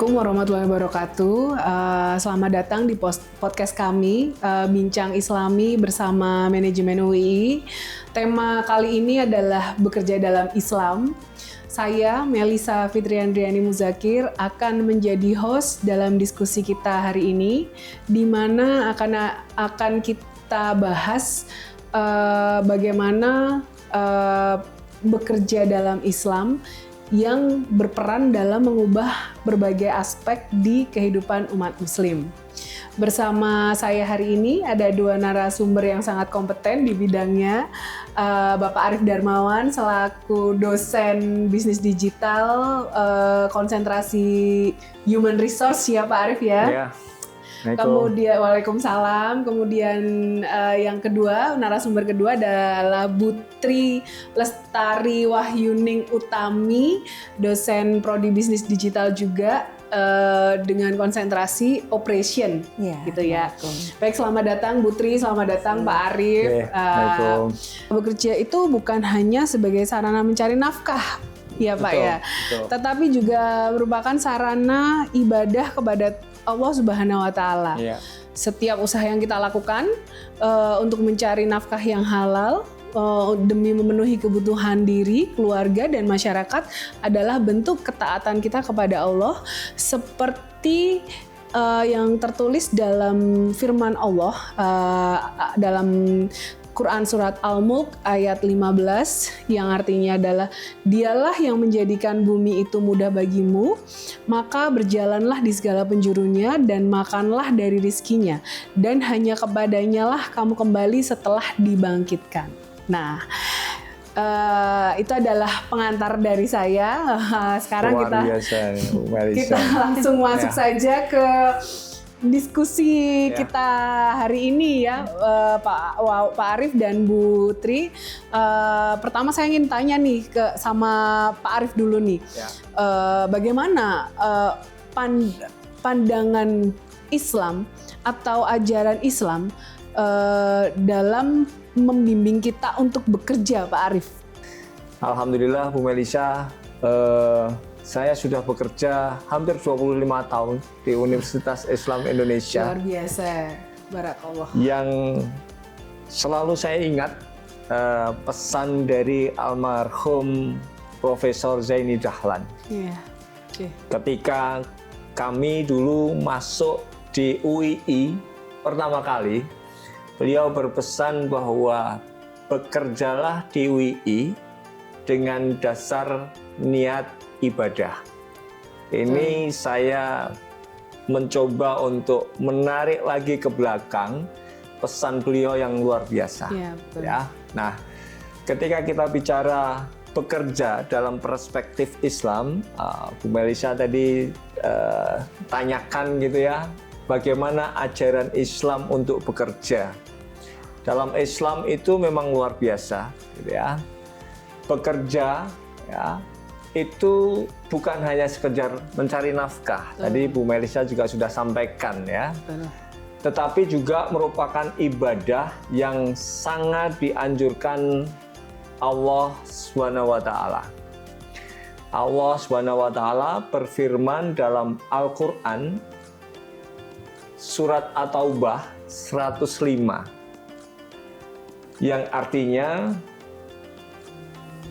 Assalamualaikum warahmatullahi wabarakatuh. Selamat datang di podcast kami, Bincang Islami bersama Manajemen UII. Tema kali ini adalah bekerja dalam Islam. Saya, Melisa Fitriandriani Muzakir, akan menjadi host dalam diskusi kita hari ini, di mana akan kita bahas bagaimana bekerja dalam Islam yang berperan dalam mengubah berbagai aspek di kehidupan umat muslim. Bersama saya hari ini ada dua narasumber yang sangat kompeten di bidangnya, Bapak Arif Darmawan selaku dosen bisnis digital, konsentrasi human resource ya Pak Arif ya. Yeah. Kemudian Waalaikumsalam. Kemudian yang kedua, narasumber kedua adalah Butri Lestari Wahyuning Utami, dosen prodi bisnis digital juga dengan konsentrasi operation, gitu ya. Baik, selamat datang Butri, selamat datang Pak Arif. Bekerja itu bukan hanya sebagai sarana mencari nafkah, ya Pak ya, tetapi juga merupakan sarana ibadah kepada Allah Subhanahu wa Ta'ala. Setiap usaha yang kita lakukan untuk mencari nafkah yang halal demi memenuhi kebutuhan diri, keluarga, dan masyarakat adalah bentuk ketaatan kita kepada Allah, seperti yang tertulis dalam firman Allah dalam Quran Surat Al-Mulk ayat 15 yang artinya adalah dialah yang menjadikan bumi itu mudah bagimu, maka berjalanlah di segala penjurunya dan makanlah dari rizkinya, dan hanya kepadanya lah kamu kembali setelah dibangkitkan. Nah, itu adalah pengantar dari saya. Sekarang kita langsung masuk saja ke diskusi kita hari ini ya, Pak Arif dan Bu Tri. Pertama saya ingin tanya nih sama Pak Arif dulu nih, bagaimana pandangan Islam atau ajaran Islam dalam membimbing kita untuk bekerja, Pak Arif? Alhamdulillah Bu Melisa, saya sudah bekerja hampir 25 tahun di Universitas Islam Indonesia. Luar biasa, barakallah. Yang selalu saya ingat pesan dari almarhum Profesor Zaini Dahlan. Ketika kami dulu masuk di UII pertama kali, beliau berpesan bahwa bekerjalah di UII dengan dasar niat ibadah. Ini saya mencoba untuk menarik lagi ke belakang pesan beliau yang luar biasa. Ya. Nah, ketika kita bicara bekerja dalam perspektif Islam, Bu Melisa tadi tanyakan gitu ya, bagaimana ajaran Islam untuk bekerja. Dalam Islam itu memang luar biasa, gitu ya. Bekerja, ya, itu bukan hanya sekedar mencari nafkah. Tadi Bu Melisa juga sudah sampaikan ya. Tetapi juga merupakan ibadah yang sangat dianjurkan Allah Subhanahu wa Ta'ala. Allah Subhanahu wa Ta'ala berfirman dalam Al-Qur'an surat At-Taubah 105 yang artinya,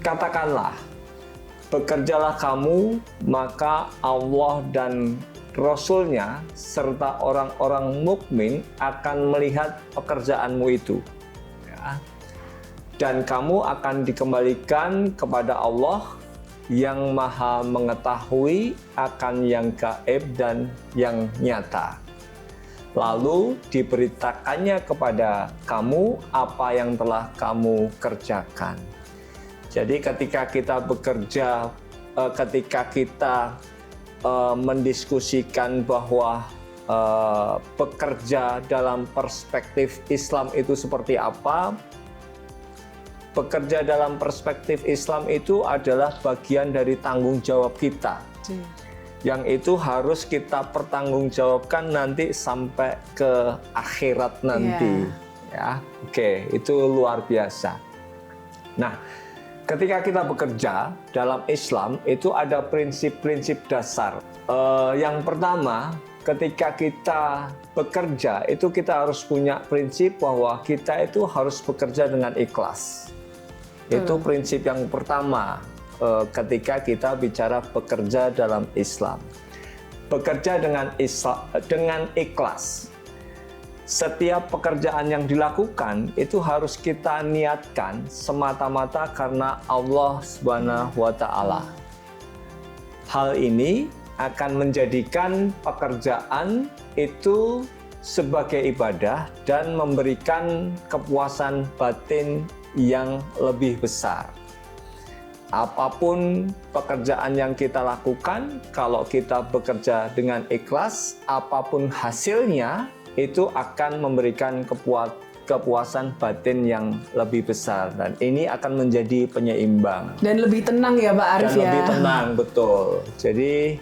katakanlah, bekerjalah kamu, maka Allah dan Rasul-Nya serta orang-orang mukmin akan melihat pekerjaanmu itu. Ya. Dan kamu akan dikembalikan kepada Allah yang Maha mengetahui akan yang gaib dan yang nyata. Lalu diberitakannya kepada kamu apa yang telah kamu kerjakan. Jadi ketika kita bekerja, ketika kita mendiskusikan bahwa bekerja dalam perspektif Islam itu seperti apa, bekerja dalam perspektif Islam itu adalah bagian dari tanggung jawab kita. Yang itu harus kita pertanggungjawabkan nanti sampai ke akhirat nanti. Ya, oke, itu luar biasa. Nah, Ketika kita bekerja dalam Islam itu ada prinsip-prinsip dasar. Yang pertama, ketika kita bekerja itu kita harus punya prinsip bahwa kita itu harus bekerja dengan ikhlas. Itu prinsip yang pertama ketika kita bicara bekerja dalam Islam. Bekerja dengan ikhlas. Setiap pekerjaan yang dilakukan itu harus kita niatkan semata-mata karena Allah Subhanahu wa Ta'ala. Hal ini akan menjadikan pekerjaan itu sebagai ibadah dan memberikan kepuasan batin yang lebih besar. Apapun pekerjaan yang kita lakukan, kalau kita bekerja dengan ikhlas, apapun hasilnya, itu akan memberikan kepuasan batin yang lebih besar. Dan ini akan menjadi penyeimbang. Dan lebih tenang ya Pak Arif ya? Dan lebih tenang, betul. Jadi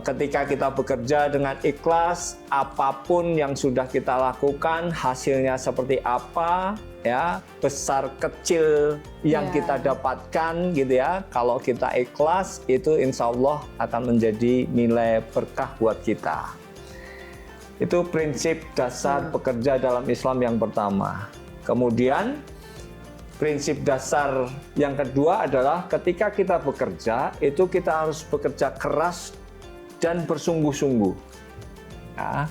ketika kita bekerja dengan ikhlas, apapun yang sudah kita lakukan, hasilnya seperti apa, ya, besar kecil yang kita dapatkan gitu ya. Kalau kita ikhlas, itu insya Allah akan menjadi nilai berkah buat kita. Itu prinsip dasar bekerja dalam Islam yang pertama. Kemudian prinsip dasar yang kedua adalah ketika kita bekerja, itu kita harus bekerja keras dan bersungguh-sungguh. Ya.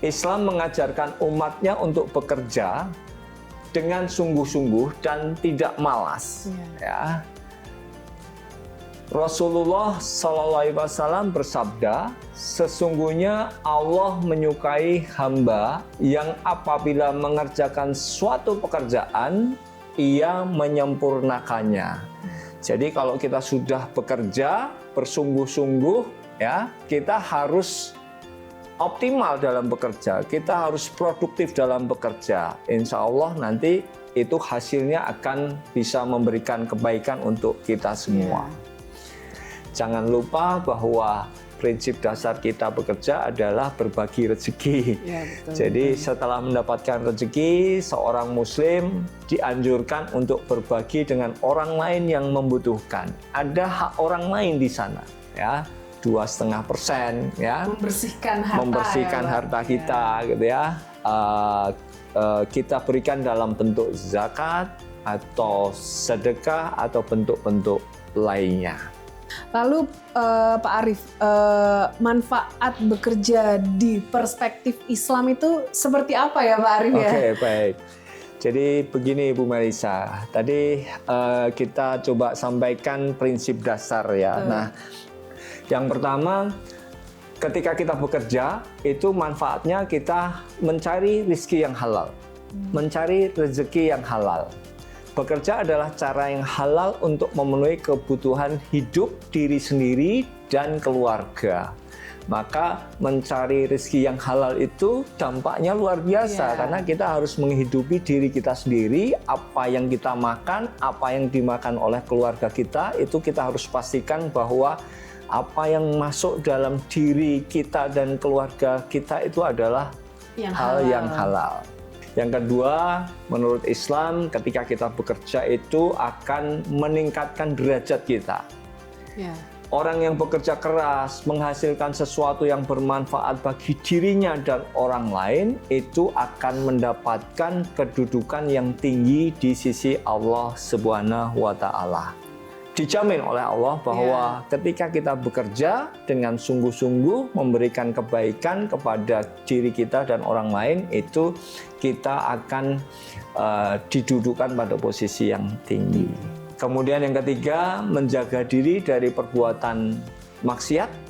Islam mengajarkan umatnya untuk bekerja dengan sungguh-sungguh dan tidak malas. Ya. Rasulullah SAW bersabda, sesungguhnya Allah menyukai hamba yang apabila mengerjakan suatu pekerjaan, ia menyempurnakannya. Jadi kalau kita sudah bekerja bersungguh-sungguh, ya, kita harus optimal dalam bekerja, kita harus produktif dalam bekerja. Insya Allah nanti itu hasilnya akan bisa memberikan kebaikan untuk kita semua. Jangan lupa bahwa prinsip dasar kita bekerja adalah berbagi rezeki. Ya, betul, jadi setelah mendapatkan rezeki, seorang muslim dianjurkan untuk berbagi dengan orang lain yang membutuhkan. Ada hak orang lain di sana, ya. 2,5%, ya. Membersihkan harta kita, gitu ya. Kita berikan dalam bentuk zakat atau sedekah atau bentuk-bentuk lainnya. Lalu Pak Arif, manfaat bekerja di perspektif Islam itu seperti apa ya Pak Arif ya? Oke, baik. Jadi begini Bu Marisa, tadi kita coba sampaikan prinsip dasar ya. Nah, yang pertama ketika kita bekerja itu manfaatnya kita mencari rezeki yang halal, mencari rezeki yang halal. Bekerja adalah cara yang halal untuk memenuhi kebutuhan hidup diri sendiri dan keluarga. Maka mencari rezeki yang halal itu dampaknya luar biasa karena kita harus menghidupi diri kita sendiri. Apa yang kita makan, apa yang dimakan oleh keluarga kita, itu kita harus pastikan bahwa apa yang masuk dalam diri kita dan keluarga kita itu adalah hal yang halal. Yang kedua, menurut Islam, ketika kita bekerja itu akan meningkatkan derajat kita. Orang yang bekerja keras, menghasilkan sesuatu yang bermanfaat bagi dirinya dan orang lain, itu akan mendapatkan kedudukan yang tinggi di sisi Allah Subhanahu wa Ta'ala. Dijamin oleh Allah bahwa ketika kita bekerja dengan sungguh-sungguh memberikan kebaikan kepada diri kita dan orang lain, itu kita akan didudukan pada posisi yang tinggi. Kemudian yang ketiga, menjaga diri dari perbuatan maksiat.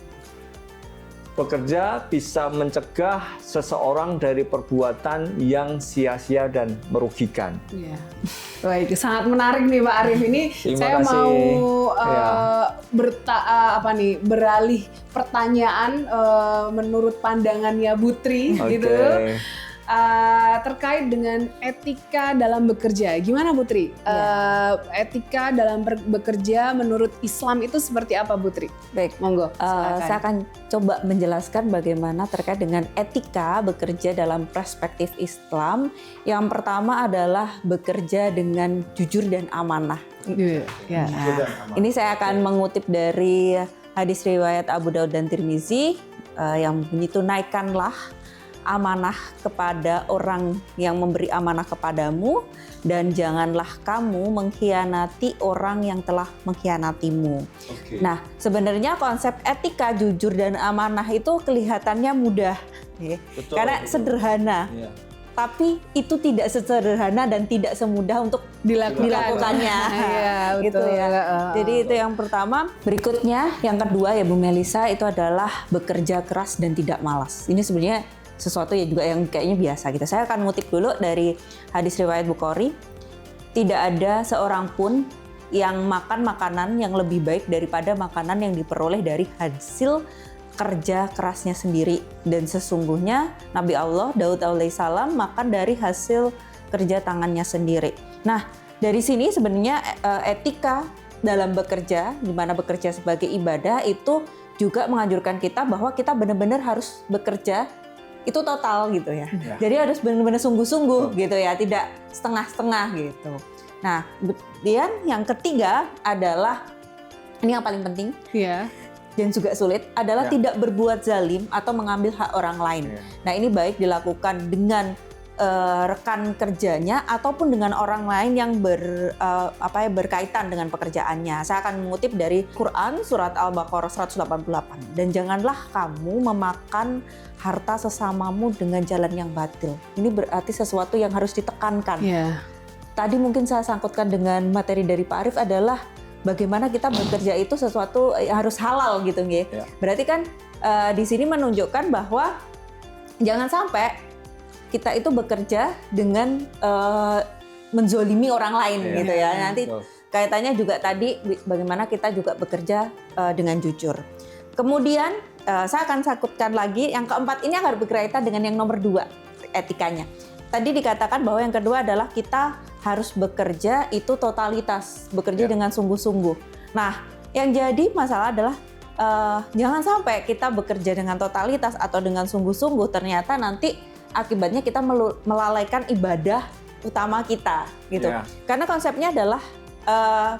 Bekerja bisa mencegah seseorang dari perbuatan yang sia-sia dan merugikan. Baik, sangat menarik nih Pak Arif. Ini saya mau beralih pertanyaan menurut pandangannya Butri gitu. Terkait dengan etika dalam bekerja. Gimana Putri? Etika dalam bekerja menurut Islam itu seperti apa Putri? Baik, monggo. Saya akan coba menjelaskan bagaimana terkait dengan etika bekerja dalam perspektif Islam. Yang pertama adalah bekerja dengan jujur dan amanah. Ya. Ini saya akan mengutip dari hadis riwayat Abu Daud dan Tirmizi yang bunyi, tunaikanlah amanah kepada orang yang memberi amanah kepadamu dan janganlah kamu mengkhianati orang yang telah mengkhianatimu. Okay. Nah, sebenarnya konsep etika, jujur dan amanah itu kelihatannya mudah, Betul, karena sederhana. Iya. Tapi itu tidak sesederhana dan tidak semudah untuk dilakukannya. Iya, Gitu betul. ya. Jadi itu yang pertama. Berikutnya, yang kedua ya Bu Melisa, itu adalah bekerja keras dan tidak malas. Ini sebenarnya sesuatu ya juga yang kayaknya biasa gitu. Saya akan ngutip dulu dari hadis riwayat Bukhari. Tidak ada seorang pun yang makan makanan yang lebih baik daripada makanan yang diperoleh dari hasil kerja kerasnya sendiri. Dan sesungguhnya Nabi Allah Daud alaihissalam makan dari hasil kerja tangannya sendiri. Nah, dari sini sebenarnya etika dalam bekerja, di mana bekerja sebagai ibadah, itu juga menganjurkan kita bahwa kita benar-benar harus bekerja itu total gitu ya. Jadi harus benar-benar sungguh-sungguh gitu ya, tidak setengah-setengah gitu. Nah, kemudian yang ketiga adalah, ini yang paling penting dan juga sulit, adalah tidak berbuat zalim atau mengambil hak orang lain. Nah, ini baik dilakukan dengan rekan kerjanya ataupun dengan orang lain yang berkaitan dengan pekerjaannya. Saya akan mengutip dari Quran surat Al-Baqarah 188. Dan janganlah kamu memakan harta sesamamu dengan jalan yang batil. Ini berarti sesuatu yang harus ditekankan. Tadi mungkin saya sangkutkan dengan materi dari Pak Arief adalah bagaimana kita bekerja itu sesuatu harus halal gitu, nggih. Berarti kan di sini menunjukkan bahwa jangan sampai kita itu bekerja dengan menzolimi orang lain gitu ya. Nanti kaitannya juga tadi bagaimana kita juga bekerja dengan jujur. Kemudian saya akan sangkutkan lagi yang keempat, ini akan berkaitan dengan yang nomor 2, etikanya. Tadi dikatakan bahwa yang kedua adalah kita harus bekerja itu totalitas, bekerja dengan sungguh-sungguh. Nah, yang jadi masalah adalah jangan sampai kita bekerja dengan totalitas atau dengan sungguh-sungguh, ternyata nanti akibatnya kita melalaikan ibadah utama kita gitu. Karena konsepnya adalah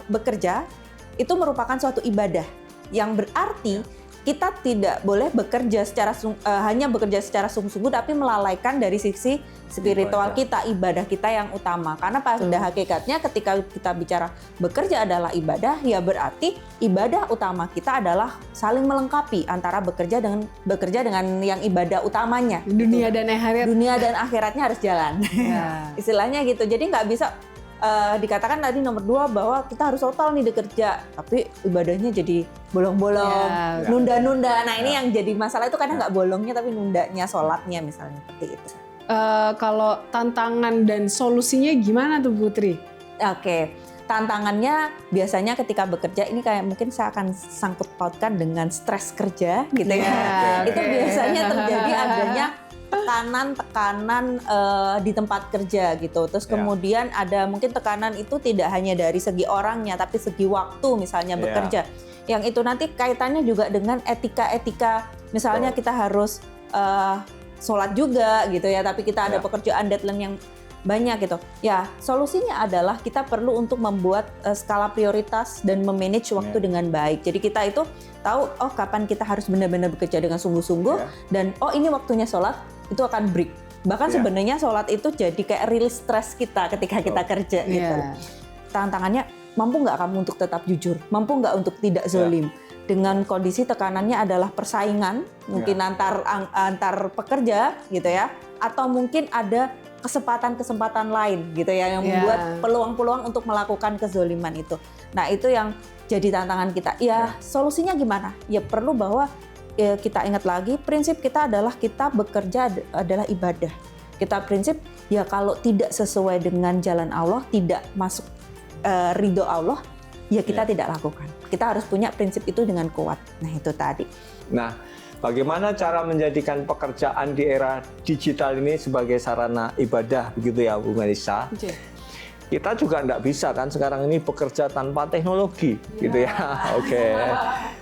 bekerja itu merupakan suatu ibadah yang berarti kita tidak boleh bekerja hanya bekerja secara sungguh-sungguh tapi melalaikan dari sisi spiritual kita, ibadah kita yang utama. Karena pada hakikatnya ketika kita bicara bekerja adalah ibadah, ya berarti ibadah utama kita adalah saling melengkapi antara bekerja dengan yang ibadah utamanya. Dunia dan akhirat. Dunia dan akhiratnya harus jalan. Istilahnya gitu. Jadi nggak bisa dikatakan tadi nomor 2 bahwa kita harus total nih bekerja, tapi ibadahnya jadi bolong-bolong, nunda-nunda. Nah ini yang jadi masalah itu kadang nggak bolongnya tapi nundanya sholatnya misalnya seperti itu. Kalau tantangan dan solusinya gimana tuh Putri? Oke, tantangannya biasanya ketika bekerja ini kayak mungkin saya akan sangkut pautkan dengan stres kerja gitu ya. Itu biasanya terjadi adanya tekanan di tempat kerja gitu. Terus kemudian ada mungkin tekanan itu tidak hanya dari segi orangnya tapi segi waktu misalnya bekerja. Yang itu nanti kaitannya juga dengan etika-etika. Misalnya kita harus sholat juga gitu ya, tapi kita ada pekerjaan deadline yang banyak gitu. Ya, solusinya adalah kita perlu untuk membuat skala prioritas dan memanage waktu dengan baik. Jadi kita itu tahu kapan kita harus benar-benar bekerja dengan sungguh-sungguh dan ini waktunya sholat, itu akan break. Bahkan sebenarnya sholat itu jadi kayak rilis stres kita ketika kita kerja gitu. Tantangannya, mampu nggak kamu untuk tetap jujur? Mampu nggak untuk tidak zolim? Dengan kondisi tekanannya adalah persaingan, mungkin antar pekerja gitu ya, atau mungkin ada kesempatan-kesempatan lain gitu ya yang membuat peluang-peluang untuk melakukan kezoliman itu. Nah itu yang jadi tantangan kita. Ya solusinya gimana? Ya perlu bahwa kita ingat lagi prinsip kita adalah kita bekerja adalah ibadah. Kita prinsip ya kalau tidak sesuai dengan jalan Allah, tidak masuk ridho Allah, ya kita tidak lakukan. Kita harus punya prinsip itu dengan kuat. Nah itu tadi. Nah, bagaimana cara menjadikan pekerjaan di era digital ini sebagai sarana ibadah, begitu ya Bu Melisa? Kita juga nggak bisa kan sekarang ini bekerja tanpa teknologi, gitu ya. Oke.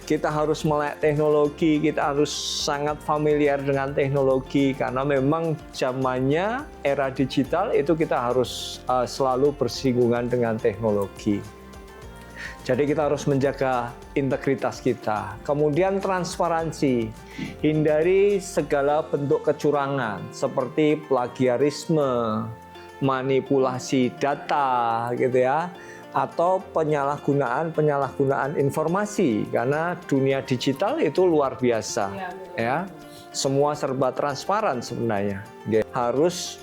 Kita harus melek teknologi, kita harus sangat familiar dengan teknologi karena memang zamannya era digital itu kita harus selalu bersinggungan dengan teknologi. Jadi kita harus menjaga integritas kita. Kemudian transparansi, hindari segala bentuk kecurangan seperti plagiarisme, manipulasi data gitu ya, atau penyalahgunaan informasi, karena dunia digital itu luar biasa ya. Semua serba transparan sebenarnya. Harus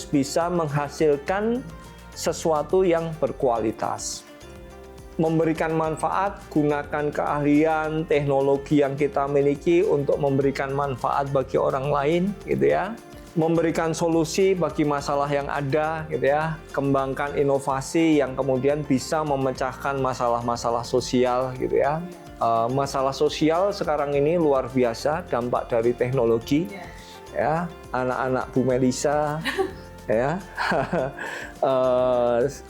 bisa menghasilkan sesuatu yang berkualitas. Memberikan manfaat, gunakan keahlian, teknologi yang kita miliki untuk memberikan manfaat bagi orang lain, gitu ya. Memberikan solusi bagi masalah yang ada, gitu ya. Kembangkan inovasi yang kemudian bisa memecahkan masalah-masalah sosial, gitu ya. Masalah sosial sekarang ini luar biasa, dampak dari teknologi, ya. Anak-anak Bu Melisa. Ya,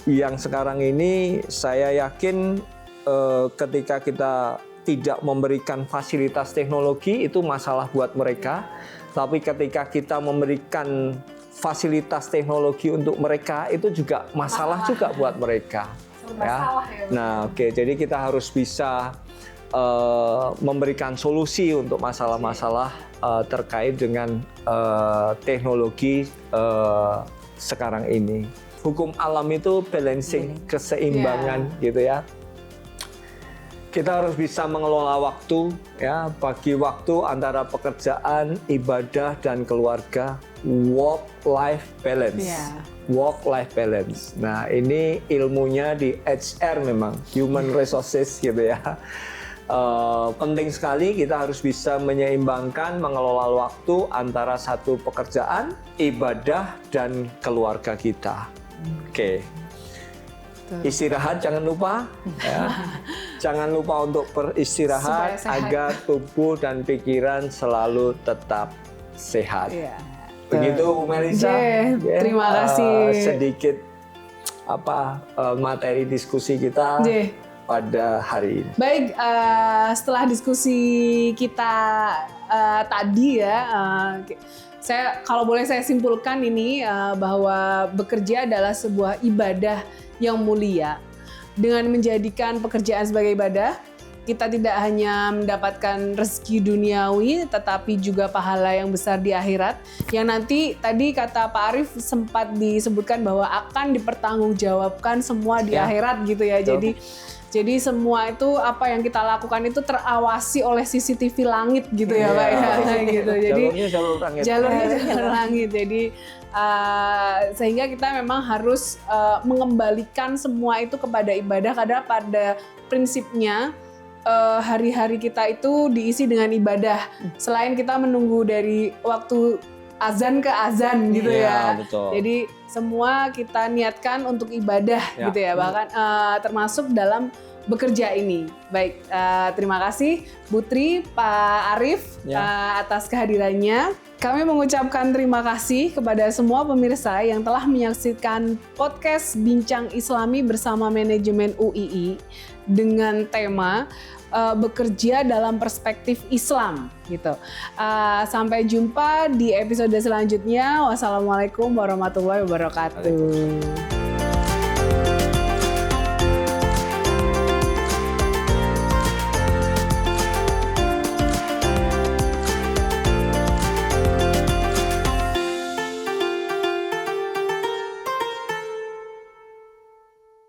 yang sekarang ini saya yakin ketika kita tidak memberikan fasilitas teknologi itu masalah buat mereka, tapi ketika kita memberikan fasilitas teknologi untuk mereka itu juga masalah juga buat mereka. Ya. Nah, oke, jadi kita harus bisa memberikan solusi untuk masalah-masalah terkait dengan teknologi sekarang ini. Hukum alam itu balancing, keseimbangan gitu ya. Kita harus bisa mengelola waktu ya, bagi waktu antara pekerjaan, ibadah dan keluarga, work-life balance. Work-life balance. Nah, ini ilmunya di HR memang, human resources gitu ya. Penting sekali kita harus bisa menyeimbangkan, mengelola waktu antara satu pekerjaan, ibadah, dan keluarga kita. Oke. Istirahat jangan lupa, ya. Jangan lupa untuk beristirahat agar tubuh dan pikiran selalu tetap sehat. Begitu Bu Melisa. Terima kasih. Sedikit materi diskusi kita pada hari ini. Baik, setelah diskusi kita tadi ya, kalau boleh saya simpulkan ini bahwa bekerja adalah sebuah ibadah yang mulia. Dengan menjadikan pekerjaan sebagai ibadah, kita tidak hanya mendapatkan rezeki duniawi, tetapi juga pahala yang besar di akhirat. Yang nanti tadi kata Pak Arief sempat disebutkan bahwa akan dipertanggungjawabkan semua di akhirat gitu ya. Jadi semua itu apa yang kita lakukan itu terawasi oleh CCTV langit gitu ya Pak ya. Gitu. Jadi jalurnya jalur langit. Jadi sehingga kita memang harus mengembalikan semua itu kepada ibadah, karena pada prinsipnya hari-hari kita itu diisi dengan ibadah. Selain kita menunggu dari waktu azan ke azan gitu ya. Betul. Jadi semua kita niatkan untuk ibadah gitu ya, bahkan termasuk dalam bekerja ini. Baik, terima kasih Bu Tri, Pak Arief atas kehadirannya. Kami mengucapkan terima kasih kepada semua pemirsa yang telah menyaksikan podcast Bincang Islami bersama manajemen UII dengan tema bekerja dalam perspektif Islam gitu. Sampai jumpa di episode selanjutnya. Wassalamualaikum warahmatullahi wabarakatuh.